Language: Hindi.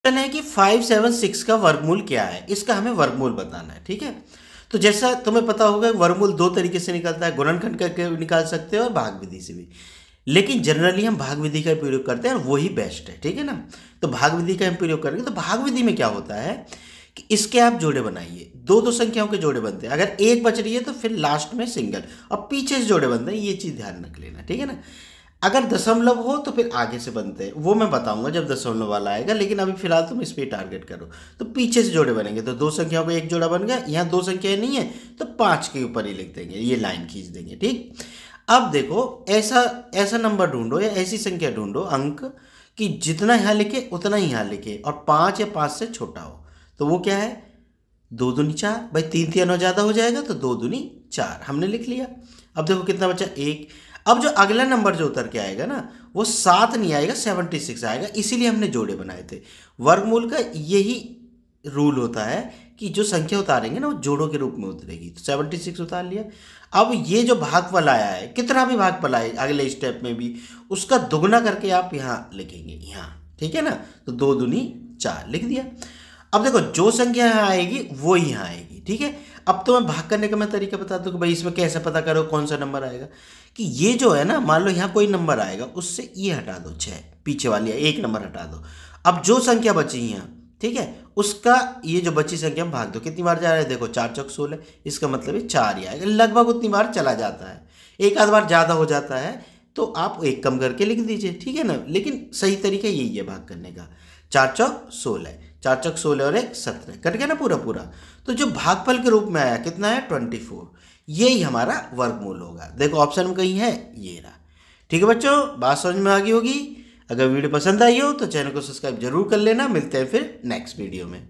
क्वेश्चन है कि 576 का वर्गमूल क्या है, इसका हमें वर्गमूल बताना है। ठीक है, तो जैसा तुम्हें पता होगा वर्गमूल दो तरीके से निकलता है, गुणनखंड करके निकाल सकते हो और भाग विधि से भी, लेकिन जनरली हम भाग विधि का प्रयोग करते हैं और वही बेस्ट है। ठीक है ना, तो भाग विधि का हम प्रयोग करेंगे। तो भाग विधि में क्या होता है कि इसके आप जोड़े बनाइए, दो दो संख्याओं के जोड़े बनते हैं, अगर एक बच रही है तो फिर लास्ट में सिंगल और पीछे से जोड़े बनते हैं, ये चीज़ ध्यान रख लेना। ठीक है ना, अगर दशमलव हो तो फिर आगे से बनते हैं, वो मैं बताऊंगा जब दशमलव वाला आएगा, लेकिन अभी फिलहाल तुम इस पे टारगेट करो। तो पीछे से जोड़े बनेंगे, तो दो संख्याओं का एक जोड़ा बन गया, यहाँ दो संख्याएं नहीं है तो 5 के ऊपर ही लिख देंगे, ये लाइन खींच देंगे। ठीक, अब देखो ऐसा ऐसा नंबर ढूंढो या ऐसी संख्या ढूंढो अंक कि जितना यहाँ लिखे उतना ही यहाँ लिखे और 5 या 5 से छोटा हो। तो वो क्या है, 2 दूनी 4, भाई 3 3 ज़्यादा हो जाएगा तो 2 दूनी 4 हमने लिख लिया। अब देखो कितना बचा, 1। अब जो अगला नंबर जो उतर के आएगा ना वो 7 नहीं आएगा, 76 आएगा, इसीलिए हमने जोड़े बनाए थे। वर्गमूल का यही रूल होता है कि जो संख्या उतारेंगे ना वो जोड़ों के रूप में उतरेगी। तो 76 उतार लिया। अब ये जो भागफल आया है, कितना भी भागफल आए अगले स्टेप में भी उसका दुगना करके आप यहाँ लिखेंगे, यहाँ। ठीक है ना, तो 2 दूनी 4 लिख दिया। अब देखो जो संख्या यहाँ आएगी वो यहाँ आएगी। ठीक है, अब तो मैं भाग करने का मैं तरीका बता दूँ कि भाई इसमें कैसे पता करो कौन सा नंबर आएगा। कि ये जो है ना, मान लो यहाँ कोई नंबर आएगा, उससे ये हटा दो, 6 पीछे वाली एक नंबर हटा दो। अब जो संख्या बची यहाँ, ठीक है, उसका ये जो बची संख्या में भाग दो। कितनी बार जा रहा है, देखो 4 चौक 16, इसका मतलब ये 4 ही आएगा। लगभग उतनी बार चला जाता है, एक आध बार ज़्यादा हो जाता है तो आप एक कम करके लिख दीजिए। ठीक है ना, लेकिन सही तरीका यही है भाग करने का। 4 चौक 16, 4 चौक 16 और 1 17, कट गया ना पूरा पूरा। तो जो भागफल के रूप में आया कितना है, 24, यही हमारा वर्गमूल होगा। देखो ऑप्शन में कहीं है, ये रहा। ठीक है बच्चों, बात समझ में आ गई होगी। अगर वीडियो पसंद आई हो तो चैनल को सब्सक्राइब जरूर कर लेना। मिलते हैं फिर नेक्स्ट वीडियो में।